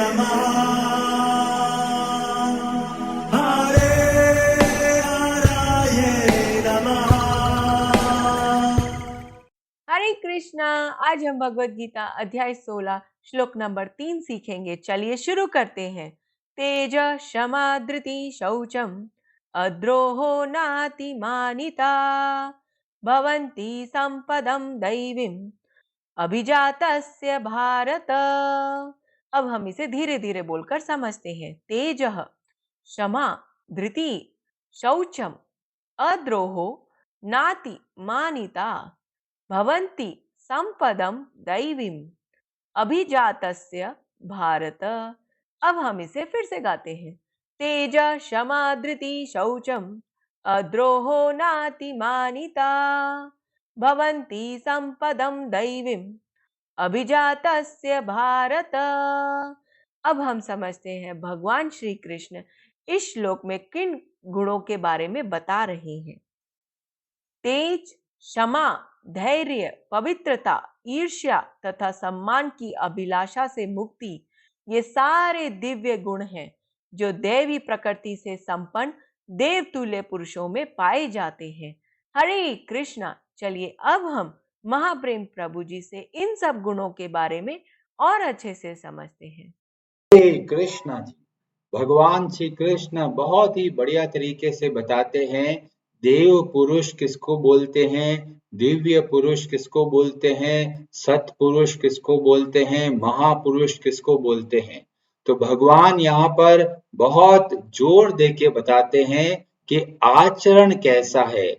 नमः हरे हराय नमः। हरे कृष्णा। आज हम भगवत गीता अध्याय 16 श्लोक नंबर 3 सीखेंगे। चलिए शुरू करते हैं। तेज क्षमा धृति शौचम अद्रोहो नातिमानिता भवन्ति संपदम दैवीम अभिजातस्य भारत। अब हम इसे धीरे धीरे बोलकर समझते हैं। तेज क्षमा धृति शौचम अद्रोहो नाति मानिता भवन्ति संपदम दैवीम अभिजातस्य भारत। अब हम इसे फिर से गाते हैं। तेज क्षमा धृति शौचम अद्रोहो नातिमानिता भवन्ति संपदम दैवीम अभिजातस्य भारत। अब हम समझते हैं भगवान श्री कृष्ण इस श्लोक में किन गुणों के बारे में बता रहे हैं। तेज, क्षमा, धैर्य, पवित्रता, ईर्ष्या तथा सम्मान की अभिलाषा से मुक्ति, ये सारे दिव्य गुण हैं जो देवी प्रकृति से संपन्न देवतुल्य पुरुषों में पाए जाते हैं। हरे कृष्णा। चलिए अब हम महाप्रेम प्रभु जी से इन सब गुणों के बारे में और अच्छे से समझते हैं। हरे कृष्णा जी। भगवान श्री कृष्ण बहुत ही बढ़िया तरीके से बताते हैं देव पुरुष किसको बोलते हैं, दिव्य पुरुष किसको बोलते हैं, सत्पुरुष किसको बोलते हैं, महापुरुष किसको बोलते हैं। तो भगवान यहाँ पर बहुत जोर दे के बताते हैं कि आचरण कैसा है,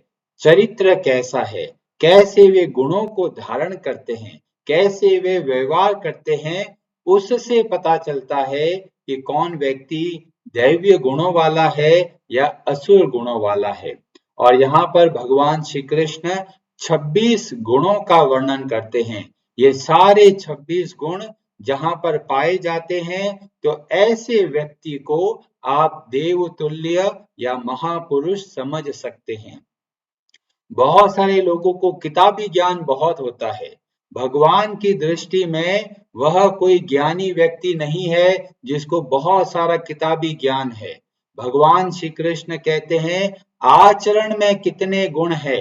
चरित्र कैसा है, कैसे वे गुणों को धारण करते हैं, कैसे वे व्यवहार करते हैं। उससे पता चलता है कि कौन व्यक्ति दैवीय गुणों वाला है या असुर गुणों वाला है। और यहाँ पर भगवान श्री कृष्ण 26 गुणों का वर्णन करते हैं। ये सारे 26 गुण जहाँ पर पाए जाते हैं तो ऐसे व्यक्ति को आप देवतुल्य या महापुरुष समझ सकते हैं। बहुत सारे लोगों को किताबी ज्ञान बहुत होता है, भगवान की दृष्टि में वह कोई ज्ञानी व्यक्ति नहीं है जिसको बहुत सारा किताबी ज्ञान है। भगवान श्री कृष्ण कहते हैं आचरण में कितने गुण है,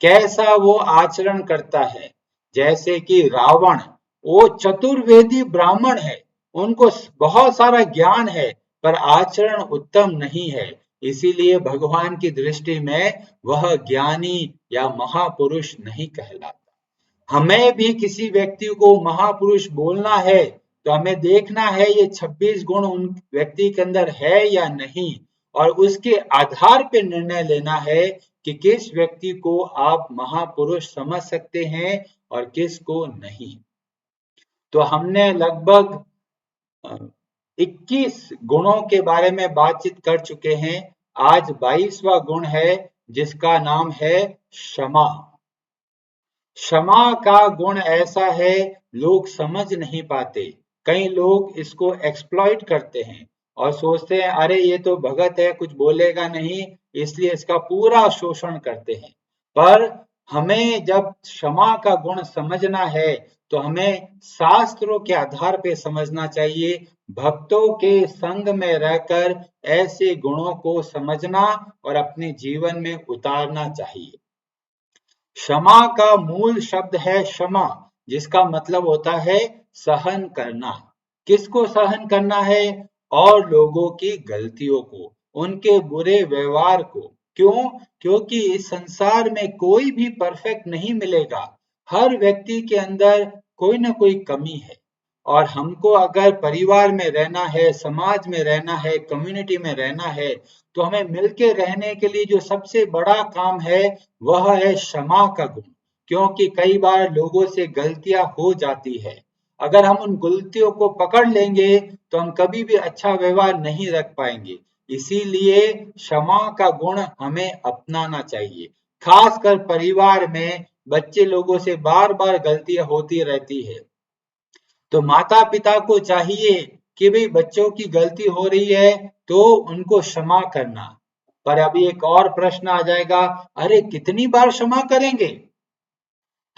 कैसा वो आचरण करता है। जैसे कि रावण, वो चतुर्वेदी ब्राह्मण है, उनको बहुत सारा ज्ञान है पर आचरण उत्तम नहीं है, इसीलिए भगवान की दृष्टि में वह ज्ञानी या महापुरुष नहीं कहलाता। हमें भी किसी व्यक्ति को महापुरुष बोलना है तो हमें देखना है ये 26 गुण उन व्यक्ति के अंदर है या नहीं, और उसके आधार पर निर्णय लेना है कि किस व्यक्ति को आप महापुरुष समझ सकते हैं और किस को नहीं। तो हमने लगभग 21 गुणों के बारे में बातचीत कर चुके हैं। आज 22वां गुण है जिसका नाम है क्षमा। क्षमा का गुण ऐसा है लोग समझ नहीं पाते। कई लोग इसको एक्सप्लॉइट करते हैं और सोचते हैं अरे ये तो भगत है, कुछ बोलेगा नहीं, इसलिए इसका पूरा शोषण करते हैं। पर हमें जब क्षमा का गुण समझना है तो हमें शास्त्रों के आधार पे समझना चाहिए। भक्तों के संग में रहकर ऐसे गुणों को समझना और अपने जीवन में उतारना चाहिए। क्षमा का मूल शब्द है क्षमा, जिसका मतलब होता है सहन करना। किसको सहन करना है? और लोगों की गलतियों को, उनके बुरे व्यवहार को। क्यों? क्योंकि इस संसार में कोई भी परफेक्ट नहीं मिलेगा। हर व्यक्ति के अंदर कोई ना कोई कमी है, और हमको अगर परिवार में रहना है, समाज में रहना है, कम्युनिटी में रहना है, तो हमें मिलके रहने के लिए जो सबसे बड़ा काम है वह है क्षमा का गुण। क्योंकि कई बार लोगों से गलतियां हो जाती है, अगर हम उन गलतियों को पकड़ लेंगे तो हम कभी भी अच्छा व्यवहार नहीं रख पाएंगे। इसीलिए क्षमा का गुण हमें अपनाना चाहिए। खासकर परिवार में बच्चे लोगों से बार बार गलतियां होती रहती है, तो माता पिता को चाहिए कि भाई बच्चों की गलती हो रही है तो उनको क्षमा करना। पर अभी एक और प्रश्न आ जाएगा, अरे कितनी बार क्षमा करेंगे?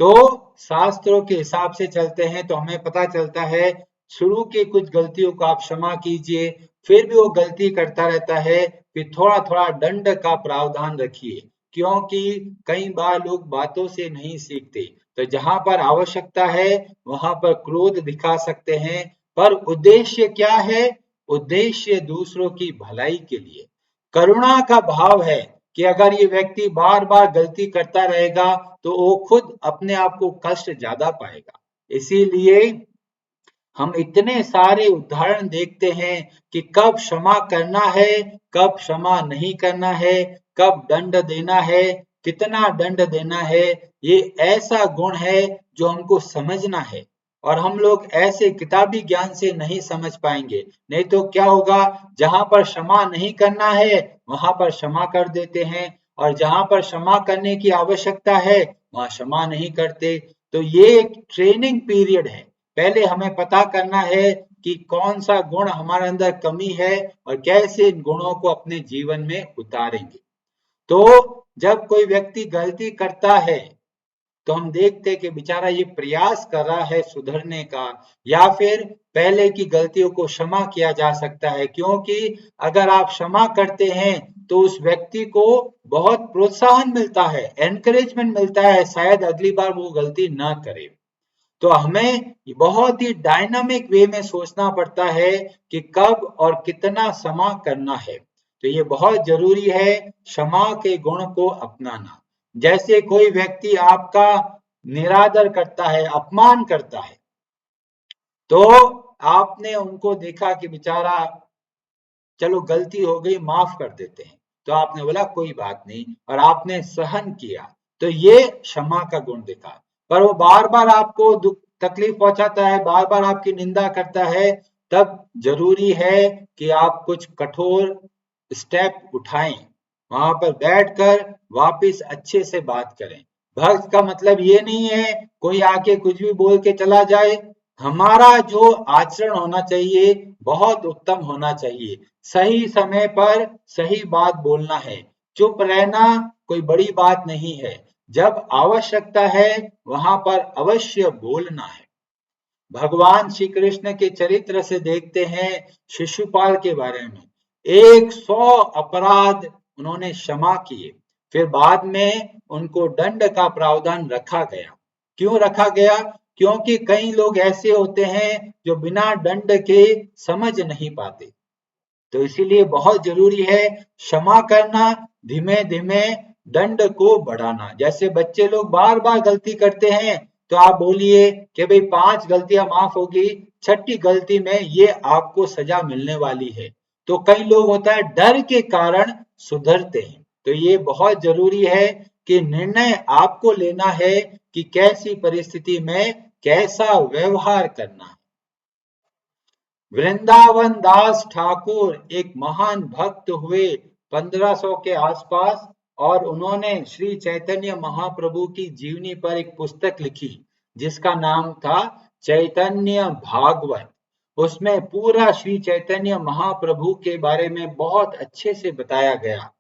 तो शास्त्रों के हिसाब से चलते हैं तो हमें पता चलता है शुरू के कुछ गलतियों को आप क्षमा कीजिए, फिर भी वो गलती करता रहता है, फिर थोड़ा थोड़ा दंड का प्रावधान रखिए, क्योंकि कई बार लोग बातों से नहीं सीखते। तो जहां पर आवश्यकता है वहां पर क्रोध दिखा सकते हैं, पर उद्देश्य क्या है? उद्देश्य दूसरों की भलाई के लिए। करुणा का भाव है कि अगर ये व्यक्ति बार बार गलती करता रहेगा तो वो खुद अपने आप को कष्ट ज्यादा पाएगा। इसीलिए हम इतने सारे उदाहरण देखते हैं कि कब क्षमा करना है, कब क्षमा नहीं करना है, कब दंड देना है, कितना दंड देना है। ये ऐसा गुण है जो हमको समझना है, और हम लोग ऐसे किताबी ज्ञान से नहीं समझ पाएंगे। नहीं तो क्या होगा, जहां पर क्षमा नहीं करना है वहां पर क्षमा कर देते हैं, और जहां पर क्षमा करने की आवश्यकता है वहां क्षमा नहीं करते। तो ये एक ट्रेनिंग पीरियड है। पहले हमें पता करना है कि कौन सा गुण हमारे अंदर कमी है और कैसे इन गुणों को अपने जीवन में उतारेंगे। तो जब कोई व्यक्ति गलती करता है तो हम देखते हैं कि बेचारा ये प्रयास कर रहा है सुधरने का, या फिर पहले की गलतियों को क्षमा किया जा सकता है, क्योंकि अगर आप क्षमा करते हैं तो उस व्यक्ति को बहुत प्रोत्साहन मिलता है, एनकरेजमेंट मिलता है, शायद अगली बार वो गलती ना करे। तो हमें बहुत ही डायनामिक वे में सोचना पड़ता है कि कब और कितना क्षमा करना है। तो ये बहुत जरूरी है क्षमा के गुण को अपनाना। जैसे कोई व्यक्ति आपका निरादर करता है, अपमान करता है, तो आपने उनको देखा कि बेचारा चलो गलती हो गई, माफ कर देते हैं, तो आपने बोला कोई बात नहीं और आपने सहन किया, तो ये क्षमा का गुण दिखा। पर वो बार बार आपको दुख तकलीफ पहुंचाता है, बार बार आपकी निंदा करता है, तब जरूरी है कि आप कुछ कठोर स्टेप उठाएं, वहां पर बैठकर वापस अच्छे से बात करें। भक्त का मतलब ये नहीं है कोई आके कुछ भी बोल के चला जाए। हमारा जो आचरण होना चाहिए बहुत उत्तम होना चाहिए, सही समय पर सही बात बोलना है, चुप रहना कोई बड़ी बात नहीं है, जब आवश्यकता है वहां पर अवश्य बोलना है। भगवान श्री कृष्ण के चरित्र से देखते हैं शिशुपाल के बारे में, 100 अपराध उन्होंने क्षमा किए, फिर बाद में उनको दंड का प्रावधान रखा गया। क्यों रखा गया? क्योंकि कई लोग ऐसे होते हैं जो बिना दंड के समझ नहीं पाते। तो इसीलिए बहुत जरूरी है क्षमा करना, धीमे धीमे दंड को बढ़ाना। जैसे बच्चे लोग बार बार गलती करते हैं तो आप बोलिए कि भाई 5 गलतियां माफ होगी, छठी गलती में ये आपको सजा मिलने वाली है। तो कई लोग होता है डर के कारण सुधरते हैं। तो ये बहुत जरूरी है कि निर्णय आपको लेना है कि कैसी परिस्थिति में कैसा व्यवहार करना है। वृंदावन दास ठाकुर एक महान भक्त हुए 1500 के आसपास, और उन्होंने श्री चैतन्य महाप्रभु की जीवनी पर एक पुस्तक लिखी जिसका नाम था चैतन्य भागवत। उसमें पूरा श्री चैतन्य महाप्रभु के बारे में बहुत अच्छे से बताया गया,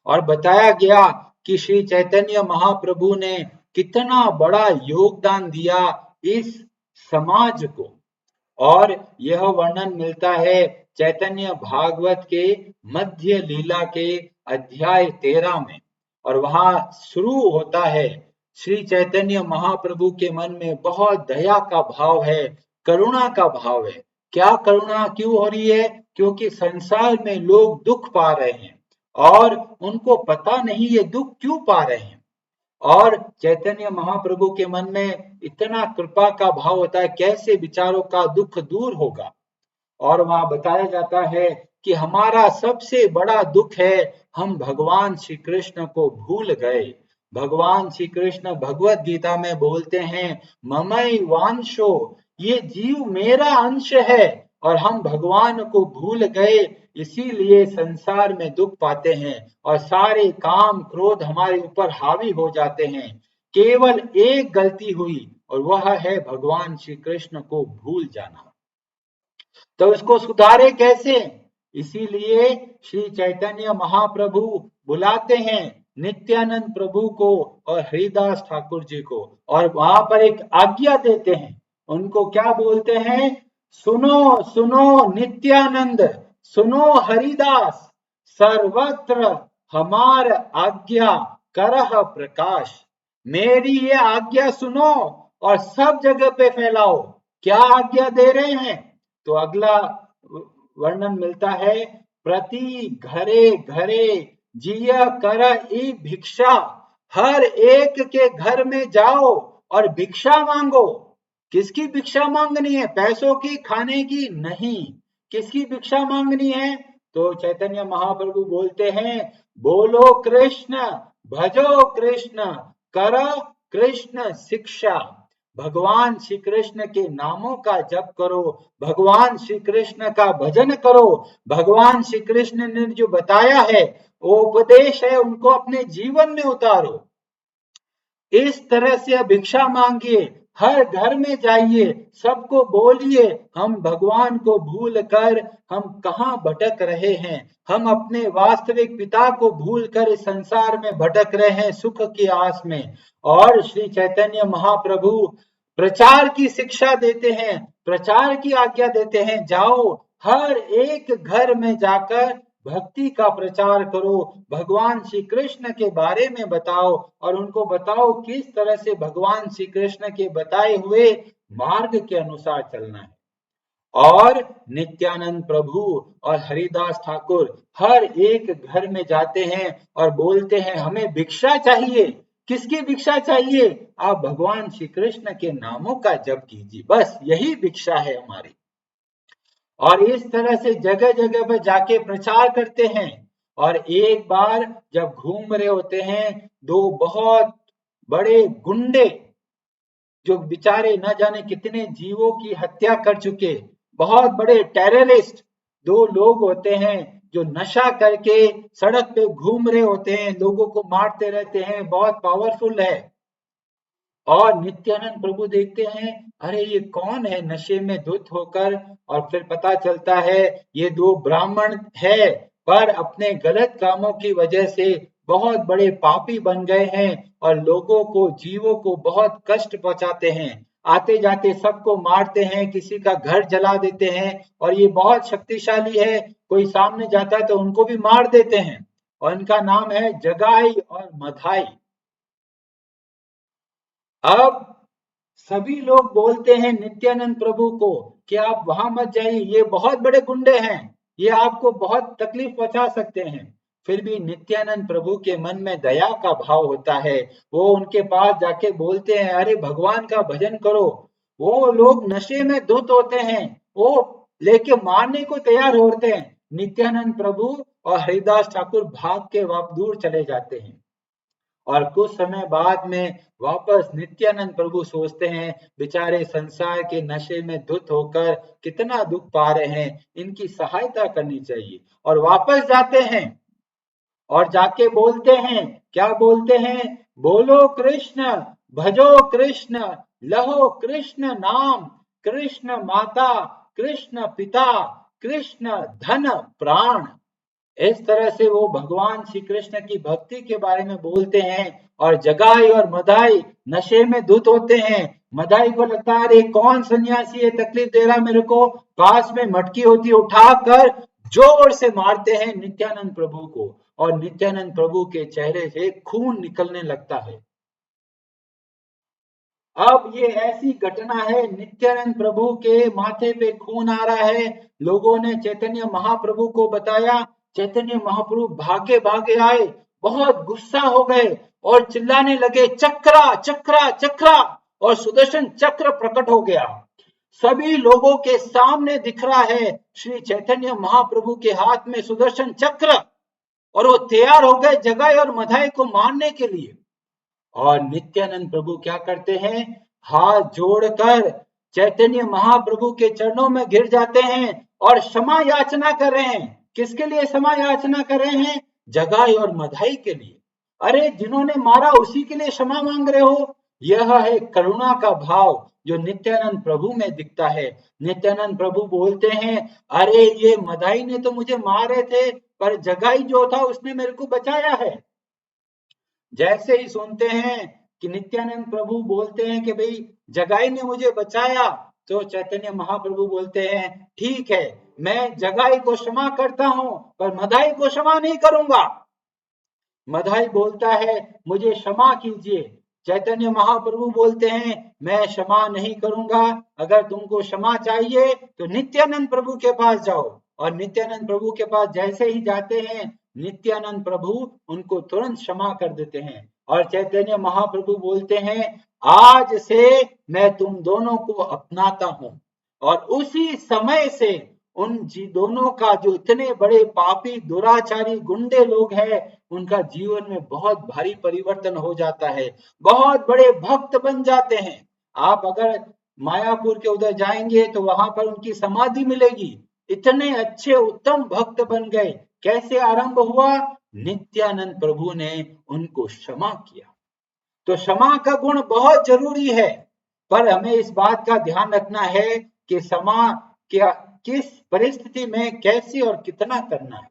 और बताया गया कि श्री चैतन्य महाप्रभु ने कितना बड़ा योगदान दिया इस समाज को। और यह वर्णन मिलता है चैतन्य भागवत के मध्य लीला के अध्याय 13 में, और वहां शुरू होता है श्री चैतन्य महाप्रभु के मन में बहुत दया का भाव है, करुणा का भाव है। क्या करुणा क्यों हो रही है? क्योंकि संसार में लोग दुख पा रहे हैं और उनको पता नहीं ये दुख क्यों पा रहे हैं, और चैतन्य महाप्रभु के मन में इतना कृपा का भाव होता है, कैसे विचारों का दुख दूर होगा। और वहां बताया जाता है कि हमारा सबसे बड़ा दुख है हम भगवान श्री कृष्ण को भूल गए। भगवान श्री कृष्ण भगवत गीता में बोलते हैं ममई वांशो, ये जीव मेरा अंश है, और हम भगवान को भूल गए, इसीलिए संसार में दुख पाते हैं और सारे काम क्रोध हमारे ऊपर हावी हो जाते हैं। केवल एक गलती हुई और वह है भगवान श्री कृष्ण को भूल जाना। तो इसको सुधारे कैसे? इसीलिए श्री चैतन्य महाप्रभु बुलाते हैं नित्यानंद प्रभु को और हरिदास ठाकुर जी को, और वहां पर एक आज्ञा देते हैं उनको क्या बोलते हैं? सुनो सुनो नित्यानंद, सुनो हरिदास, सर्वत्र हमार आज्ञा करह प्रकाश। मेरी ये आज्ञा सुनो और सब जगह पे फैलाओ। क्या आज्ञा दे रहे हैं? तो अगला वर्णन मिलता है, प्रति घरे घरे जिया कर ई भिक्षा। हर एक के घर में जाओ और भिक्षा मांगो। किसकी भिक्षा मांगनी है? पैसों की, खाने की नहीं। किसकी भिक्षा मांगनी है? तो चैतन्य महाप्रभु बोलते हैं, बोलो कृष्ण, भजो कृष्ण, करो कृष्ण शिक्षा। भगवान श्री कृष्ण के नामों का जप करो, भगवान श्री कृष्ण का भजन करो, भगवान श्री कृष्ण ने जो बताया है वो उपदेश है उनको अपने जीवन में उतारो। इस तरह से भिक्षा मांगिए, हर घर में जाइए, सबको बोलिए हम भगवान को भूल कर हम कहाँ भटक रहे हैं। हम अपने वास्तविक पिता को भूल कर इस संसार में भटक रहे हैं सुख की आस में। और श्री चैतन्य महाप्रभु प्रचार की शिक्षा देते हैं, प्रचार की आज्ञा देते हैं, जाओ हर एक घर में जाकर भक्ति का प्रचार करो, भगवान श्री कृष्ण के बारे में बताओ और उनको बताओ किस तरह से भगवान श्री कृष्ण के बताए हुए मार्ग के अनुसार चलना है। और नित्यानंद प्रभु और हरिदास ठाकुर हर एक घर में जाते हैं और बोलते हैं हमें भिक्षा चाहिए। किसकी भिक्षा चाहिए? आप भगवान श्री कृष्ण के नामों का जप कीजिए, बस यही भिक्षा है हमारी। और इस तरह से जगह जगह पर जाके प्रचार करते हैं। और एक बार जब घूम रहे होते हैं, दो बहुत बड़े गुंडे जो बेचारे न जाने कितने जीवों की हत्या कर चुके, बहुत बड़े टेररिस्ट दो लोग होते हैं जो नशा करके सड़क पे घूम रहे होते हैं, लोगों को मारते रहते हैं, बहुत पावरफुल है। और नित्यानंद प्रभु देखते हैं, अरे ये कौन है नशे में धुत होकर, और फिर पता चलता है ये दो ब्राह्मण है, पर अपने गलत कामों की वजह से बहुत बड़े पापी बन गए हैं और लोगों को, जीवों को बहुत कष्ट पहुंचाते हैं। आते जाते सबको मारते हैं, किसी का घर जला देते हैं, और ये बहुत शक्तिशाली है, कोई सामने जाता है तो उनको भी मार देते हैं। और इनका नाम है जगाई और मधाई। अब सभी लोग बोलते हैं नित्यानंद प्रभु को कि आप वहां मत जाइए, ये बहुत बड़े गुंडे हैं, ये आपको बहुत तकलीफ पहुंचा सकते हैं। फिर भी नित्यानंद प्रभु के मन में दया का भाव होता है, वो उनके पास जाके बोलते हैं अरे भगवान का भजन करो। वो लोग नशे में धुत होते हैं, वो लेके मारने को तैयार होते हैं। नित्यानंद प्रभु और हरिदास ठाकुर भाग के दूर चले जाते हैं। और कुछ समय बाद में वापस नित्यानंद प्रभु सोचते हैं बेचारे संसार के नशे में धुत होकर कितना दुख पा रहे हैं, इनकी सहायता करनी चाहिए। और वापस जाते हैं और जाके बोलते हैं, क्या बोलते हैं? बोलो कृष्ण, भजो कृष्ण, लहो कृष्ण नाम, कृष्ण माता, कृष्ण पिता, कृष्ण धन प्राण। इस तरह से वो भगवान श्री कृष्ण की भक्ति के बारे में बोलते हैं। और जगाई और मदाई नशे में धुत होते हैं। मदाई को लगता है अरे कौन सन्यासी है, तकलीफ दे रहा मेरे को, पास में मटकी होती उठाकर जोर से मारते हैं नित्यानंद प्रभु को, और नित्यानंद प्रभु के चेहरे से खून निकलने लगता है। अब ये ऐसी घटना है, नित्यानंद प्रभु के माथे पे खून आ रहा है। लोगों ने चैतन्य महाप्रभु को बताया, चैतन्य महाप्रभु भागे भागे आए, बहुत गुस्सा हो गए और चिल्लाने लगे चक्रा चक्रा चक्रा, और सुदर्शन चक्र प्रकट हो गया। सभी लोगों के सामने दिख रहा है श्री चैतन्य महाप्रभु के हाथ में सुदर्शन चक्र, और वो तैयार हो गए जगाई और मधाई को मारने के लिए। और नित्यानंद प्रभु क्या करते हैं? हाथ जोड़कर चैतन्य महाप्रभु के चरणों में गिर जाते हैं और क्षमा याचना कर रहे हैं। किसके लिए क्षमा याचना कर रहे हैं? जगाई और मधाई के लिए। अरे जिन्होंने मारा उसी के लिए क्षमा मांग रहे हो। यह है करुणा का भाव जो नित्यानंद प्रभु में दिखता है। नित्यानंद प्रभु बोलते हैं अरे ये मधाई ने तो मुझे मारे थे, पर जगाई जो था उसने मेरे को बचाया है। जैसे ही सुनते हैं कि नित्यानंद प्रभु बोलते हैं कि भाई जगाई ने मुझे बचाया, तो चैतन्य महाप्रभु बोलते हैं ठीक है, मैं जगाई को क्षमा करता हूं पर मदाई को क्षमा नहीं करूंगा। मदाई बोलता है मुझे क्षमा कीजिए, चैतन्य महाप्रभु बोलते हैं मैं क्षमा नहीं करूंगा, अगर तुमको क्षमा चाहिए तो नित्यानंद प्रभु के पास जाओ। और नित्यानंद प्रभु के पास जैसे ही जाते हैं नित्यानंद प्रभु उनको तुरंत क्षमा कर देते हैं। और चैतन्य महाप्रभु बोलते हैं आज से मैं तुम दोनों को अपनाता हूं। और उसी समय से उन दोनों का जो इतने बड़े पापी दुराचारी गुंडे लोग हैं उनका जीवन में बहुत भारी परिवर्तन हो जाता है, बहुत बड़े भक्त बन जाते हैं। आप अगर मायापुर के उधर जाएंगे तो वहां पर उनकी समाधि मिलेगी, इतने अच्छे उत्तम भक्त बन गए। कैसे आरंभ हुआ? नित्यानंद प्रभु ने उनको क्षमा किया। तो क्षमा का गुण बहुत जरूरी है, पर हमें इस बात का ध्यान रखना है कि क्षमा क्या किस परिस्थिति में कैसे और कितना करना है।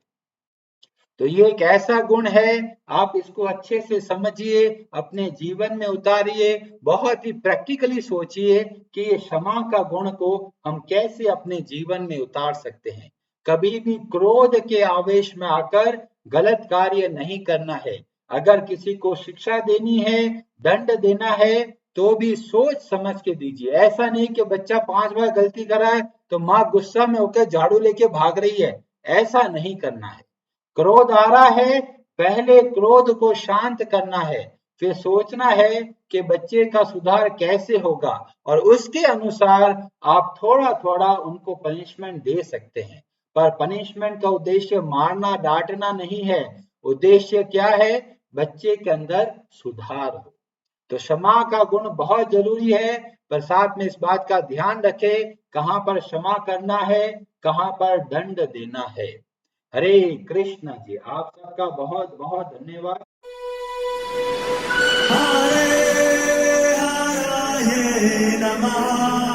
तो ये एक ऐसा गुण है, आप इसको अच्छे से समझिए, अपने जीवन में उतारिए, बहुत ही प्रैक्टिकली सोचिए कि ये क्षमा का गुण को हम कैसे अपने जीवन में उतार सकते हैं। कभी भी क्रोध के आवेश में आकर गलत कार्य नहीं करना है। अगर किसी को शिक्षा देनी है, दंड देना है, तो भी सोच समझ के दीजिए। ऐसा नहीं कि बच्चा 5 बार गलती कराए तो माँ गुस्सा में होकर झाड़ू लेके भाग रही है, ऐसा नहीं करना है। क्रोध आ रहा है, पहले क्रोध को शांत करना है, फिर सोचना है कि बच्चे का सुधार कैसे होगा, और उसके अनुसार आप थोड़ा थोड़ा उनको पनिशमेंट दे सकते हैं। पर पनिशमेंट का उद्देश्य मारना डांटना नहीं है, उद्देश्य क्या है? बच्चे के अंदर सुधार हो। तो क्षमा का गुण बहुत जरूरी है, पर साथ में इस बात का ध्यान रखें कहां पर क्षमा करना है, कहां पर दंड देना है। हरे कृष्ण जी, आप सबका बहुत बहुत धन्यवाद। हरे हराये नमः।